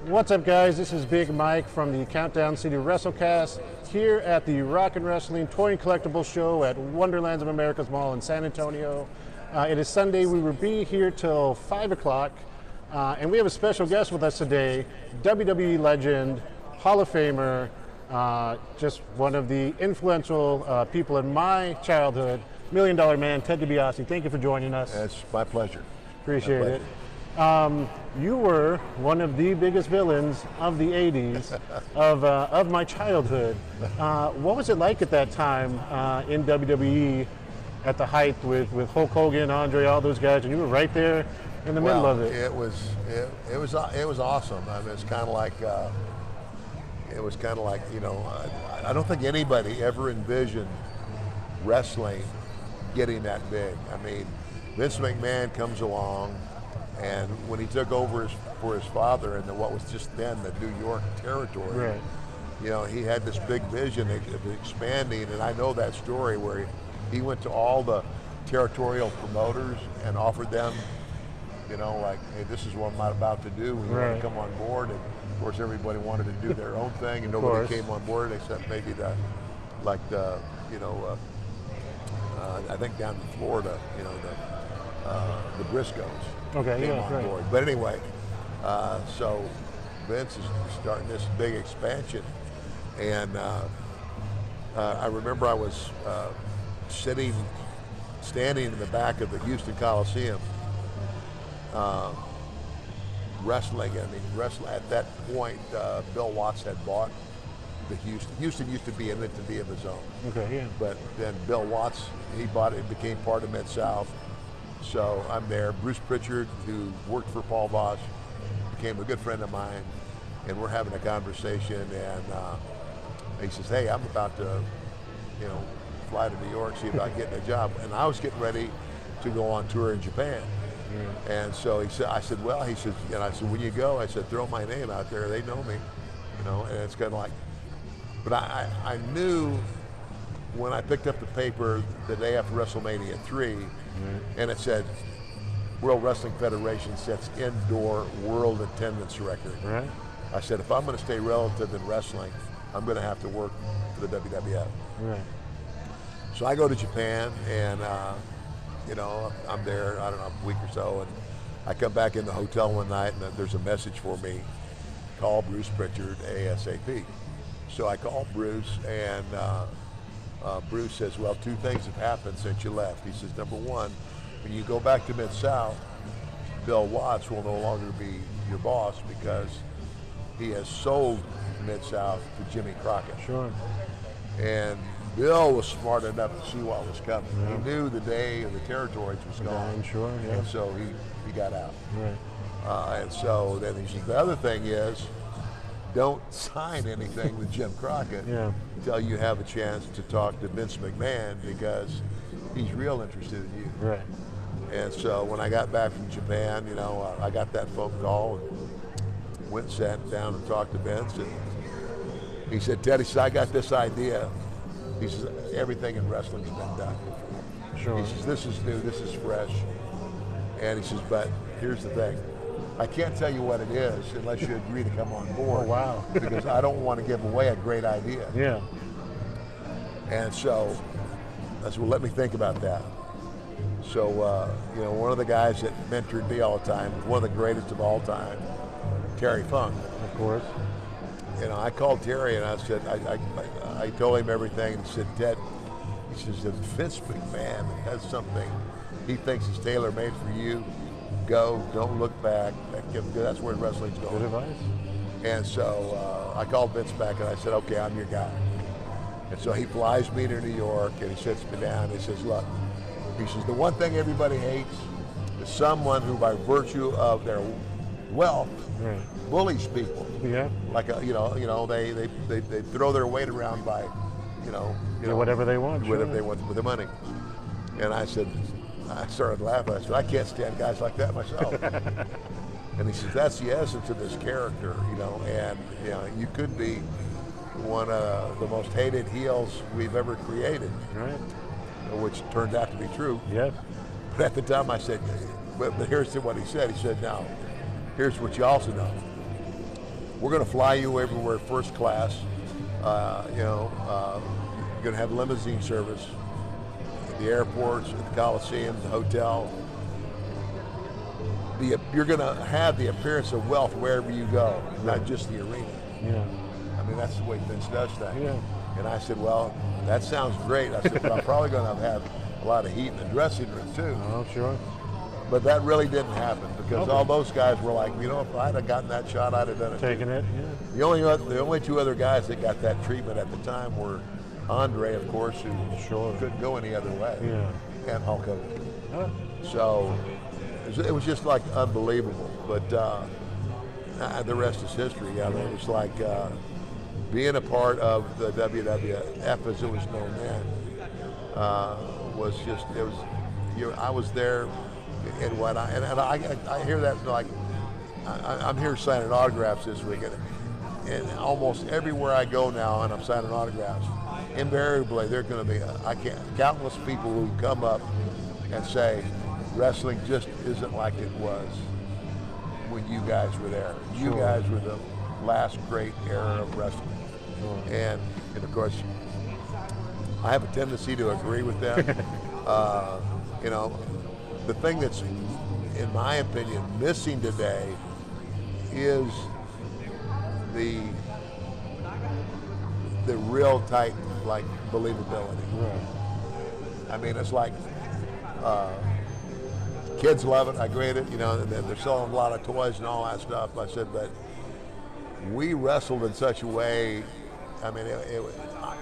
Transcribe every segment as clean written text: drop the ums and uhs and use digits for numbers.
What's up, guys? This is Big Mike from the Countdown City Wrestlecast here at the Rock and Wrestling Toy and Collectible Show at Wonderlands of America's Mall in San Antonio. It is Sunday. We will be here till 5 o'clock, and we have a special guest with us today, WWE legend, Hall of Famer, just one of the influential people in my childhood, $1 Million Man, Ted Dibiase. Thank you for joining us. It's my pleasure. Appreciate it. You were one of the biggest villains of the 80s of my childhood. What was it like at that time in WWE at the height with Hulk Hogan, Andre, all those guys, and you were right there in the middle of it? It was awesome. I mean, it's kind of like I don't think anybody ever envisioned wrestling getting that big. I mean, Vince McMahon comes along, and when he took over for his father in what was just then the New York territory, right. You know, he had this big vision of expanding, and I know that story where he went to all the territorial promoters and offered them, you know, like, hey, this is what I'm about to do. We want to come on board, and of course everybody wanted to do their own thing, and nobody came on board except maybe I think down in Florida, you know, the Briscoes came on board. But anyway, so Vince is starting this big expansion, and I remember I was standing in the back of the Houston Coliseum, wrestling. I mean, at that point, Bill Watts had bought the Houston. Houston used to be an entity of his own. Okay, yeah. But then Bill Watts, he bought it, became part of Mid-South. So I'm there. Bruce Pritchard, who worked for Paul Bosch, became a good friend of mine, and we're having a conversation, and he says, hey, I'm about to, you know, fly to New York, see about getting a job. And I was getting ready to go on tour in Japan. And so he said, when you go, I said, throw my name out there, they know me, you know, and it's kind of like, but I knew when I picked up the paper the day after WrestleMania 3, and it said, World Wrestling Federation sets indoor world attendance record. Right. I said, if I'm going to stay relative in wrestling, I'm going to have to work for the WWF. Right. So I go to Japan, and you know, I'm there, I don't know, a week or so, and I come back in the hotel one night, and there's a message for me, call Bruce Pritchard ASAP. So I called Bruce, and Bruce says, well, two things have happened since you left. He says, number one, when you go back to Mid-South, Bill Watts will no longer be your boss because he has sold Mid-South to Jimmy Crockett. Sure. And Bill was smart enough to see what was coming. Yeah. He knew the day of the territories was gone. Sure, yeah. And so he got out. Right. And so then the other thing is, don't sign anything with Jim Crockett until you have a chance to talk to Vince McMahon, because he's real interested in you. Right. And so when I got back from Japan, you know, I got that phone call and went and sat down and talked to Vince, and he said, Ted, he said, I got this idea. He says, everything in wrestling's been done. Sure. He says, this is new, this is fresh. And he says, but here's the thing. I can't tell you what it is unless you agree to come on board. Oh, wow. Because I don't want to give away a great idea. Yeah. And so I said, well, let me think about that. So, you know, one of the guys that mentored me all the time, one of the greatest of all time, Terry Funk. Of course. You know, I called Terry and I said, I told him everything, and said, Ted, he says, if Vince McMahon has something he thinks is tailor-made for you, go, don't look back. That's where wrestling's going. Good advice. And so I called Vince back and I said, okay, I'm your guy. And so he flies me to New York, and he sits me down and he says, look, he says, the one thing everybody hates is someone who by virtue of their wealth bullies people. Yeah. Like, they throw their weight around by, whatever they want. Whatever they want with the money. And I started laughing. I said, I can't stand guys like that myself. And he says, that's the essence of this character, and you could be one of the most hated heels we've ever created. Right. Which turned out to be true. Yes. But at the time I said, but here's what he said. He said, now, here's what you also know. we're going to fly you everywhere first class. You're going to have limousine service at the airports, at the Coliseum, the hotel. You're going to have the appearance of wealth wherever you go, not just the arena. Yeah. I mean, that's the way Vince does things. Yeah. And I said, well, that sounds great. I said, but I'm probably going to have a lot of heat in the dressing room too. Oh, sure. But that really didn't happen because all those guys were like, if I'd have gotten that shot, I'd have done it. Taking it, yeah. The only two other guys that got that treatment at the time were Andre, of course, who couldn't go any other way, and Hulk Hogan. Huh. So it was just like unbelievable. But the rest is history. I mean, it was like being a part of the WWF as it was known then was just, I was there. And what I hear that like I'm here signing autographs this week, and almost everywhere I go now, and I'm signing autographs, invariably there are going to be countless people who come up and say, wrestling just isn't like it was when you guys were there. You guys were the last great era of wrestling, and of course, I have a tendency to agree with them. The thing that's, in my opinion, missing today is the real tight, like, believability. Right. I mean, it's like kids love it. I grade it. They're selling a lot of toys and all that stuff. I said, but we wrestled in such a way. I mean,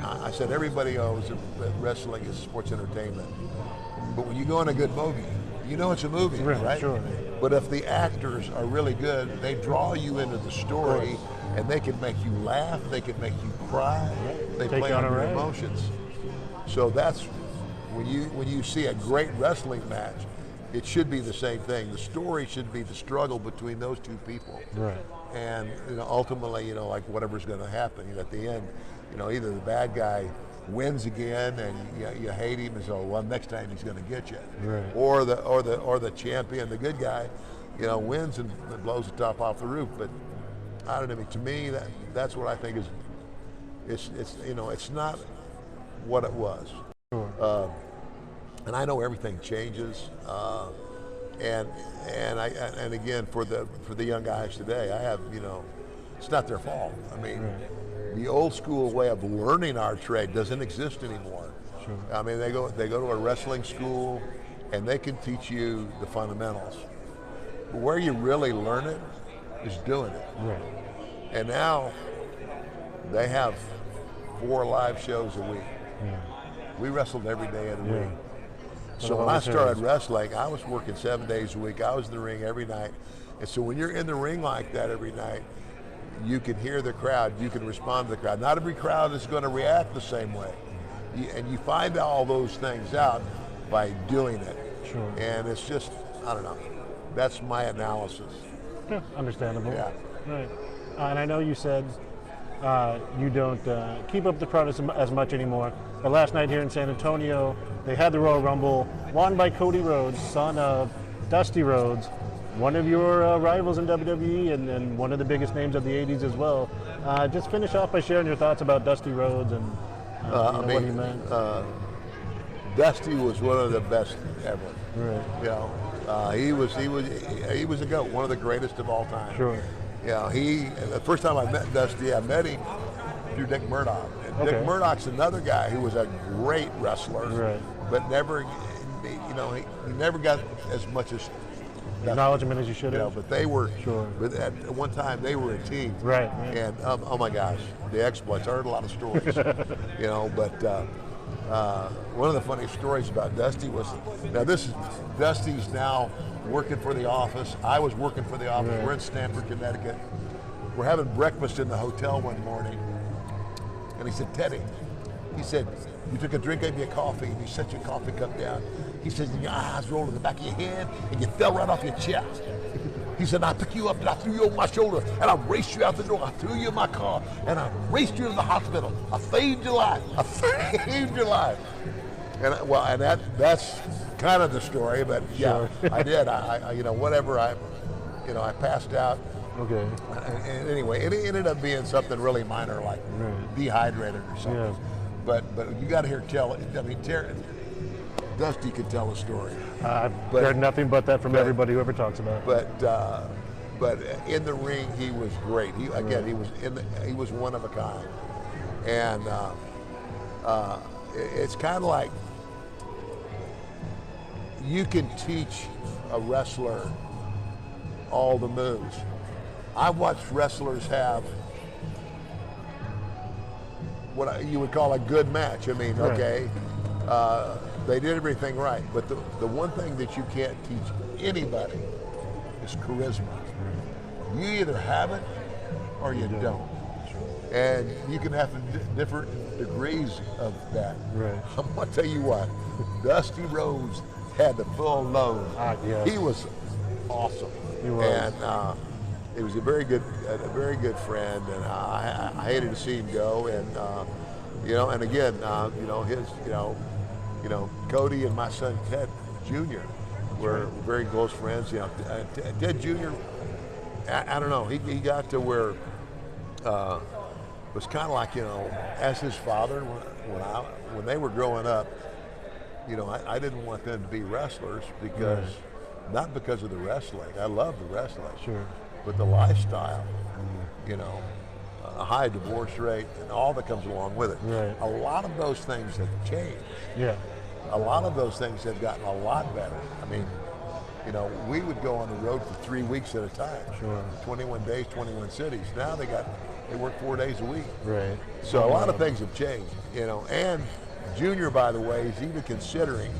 I said everybody knows that wrestling is sports entertainment, but when you go in a good movie, it's a movie, right? Sure. But if the actors are really good, they draw you into the story, and they can make you laugh, they can make you cry, they play on your emotions. So that's when you see a great wrestling match, it should be the same thing. The story should be the struggle between those two people. Right. And ultimately, like whatever's going to happen, at the end, either the bad guy wins again, and you hate him, and so next time he's going to get you, right. or the champion, the good guy, wins and blows the top off the roof. But I don't know. To me, that's what I think is. It's not what it was. Sure. And I know everything changes. And again, for the young guys today, I have it's not their fault. I mean. Right. The old school way of learning our trade doesn't exist anymore. Sure. I mean, they go to a wrestling school, and they can teach you the fundamentals. But where you really learn it is doing it. Right. And now they have 4 live shows a week. Yeah. We wrestled every day of the week. So So when I started wrestling, I was working 7 days a week. I was in the ring every night. And so when you're in the ring like that every night, you can hear the crowd, you can respond to the crowd. Not every crowd is going to react the same way. And you find all those things out by doing it. Sure. And it's just, I don't know, that's my analysis. Yeah, understandable. Yeah. Right. And I know you said you don't keep up the crowd as much anymore. But last night here in San Antonio, they had the Royal Rumble, won by Cody Rhodes, son of Dusty Rhodes, one of your rivals in WWE and one of the biggest names of the 80s as well. Just finish off by sharing your thoughts about Dusty Rhodes and what he meant. Dusty was one of the best ever. Right. He was a GOAT, one of the greatest of all time. Sure. The first time I met Dusty, I met him through Dick Murdoch. And Dick Murdoch's another guy who was a great wrestler, right. but never, he never got as much as acknowledgement as you should have. But they were, sure. But at one time they were a team. Right. And oh my gosh, the exploits. I heard a lot of stories. But one of the funny stories about Dusty was, Dusty's now working for the office. I was working for the office. Right. We're in Stamford, Connecticut. We're having breakfast in the hotel one morning. And he said, Teddy, he said, you took a drink, gave me a coffee, and you set your coffee cup down. He says, and your eyes rolled in the back of your head, and you fell right off your chest. He said, I picked you up, and I threw you over my shoulder, and I raced you out the door. I threw you in my car, and I raced you to the hospital. I saved your life. I saved your life. And that's kind of the story, but yeah, sure. I did. I passed out. Okay. And anyway, it ended up being something really minor, like dehydrated or something. Yeah. But you got to hear tell. I mean, Dusty could tell a story. I've heard nothing but that from everybody who ever talks about it. But in the ring, he was great. He was one of a kind, and it's kind of like you can teach a wrestler all the moves. I've watched wrestlers have what you would call a good match. I mean, okay, they did everything right, but the one thing that you can't teach anybody is charisma. You either have it or you don't. And you can have different degrees of that. Right. I'm going to tell you what, Dusty Rhodes had the full load. He was awesome. He was. And he was a very good friend, and I hated to see him go. And and again, Cody and my son Ted Jr. were very close friends. Ted Jr. I don't know. He got to where was kind of like as his father when they were growing up. I didn't want them to be wrestlers because not because of the wrestling. I love the wrestling. Sure. But the lifestyle, a high divorce rate and all that comes along with it. Right. A lot of those things have changed. Yeah. A lot of those things have gotten a lot better. I mean, we would go on the road for 3 weeks at a time. Sure. 21 days, 21 cities. Now they work 4 days a week. Right. So a lot of things have changed, and Junior, by the way, is even considering,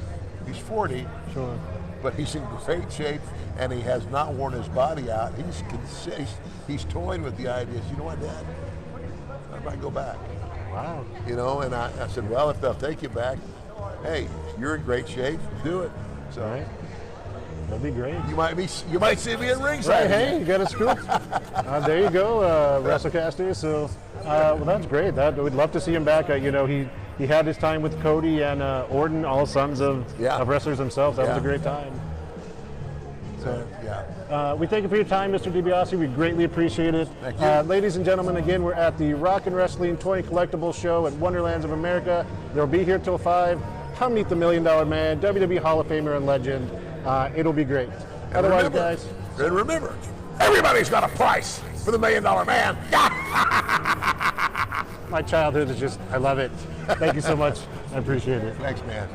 he's 40, Sure. but he's in great shape and he has not worn his body out. He's toying with the idea, you know what, Dad? I might go back. Wow. And I said, well, if they'll take you back, hey, you're in great shape, do it. So Right. That'd be great. you might see me in ringside. Right, hey, you got a scoop. There you go, Wrestlecasters. So, well, that's great. We'd love to see him back. He had his time with Cody and Orton, all sons of wrestlers themselves. That was a great time. So, we thank you for your time, Mr. Dibiase. We greatly appreciate it. Thank you. Ladies and gentlemen, again, we're at the Rock and Wrestling Toy Collectibles Show at Wonderlands of America. They'll be here till 5. Come meet the $1 Million Man, WWE Hall of Famer and legend. It'll be great. Otherwise, guys. And remember, everybody's got a price for the $1 Million Man. My childhood is I love it. Thank you so much. I appreciate it. Thanks, man.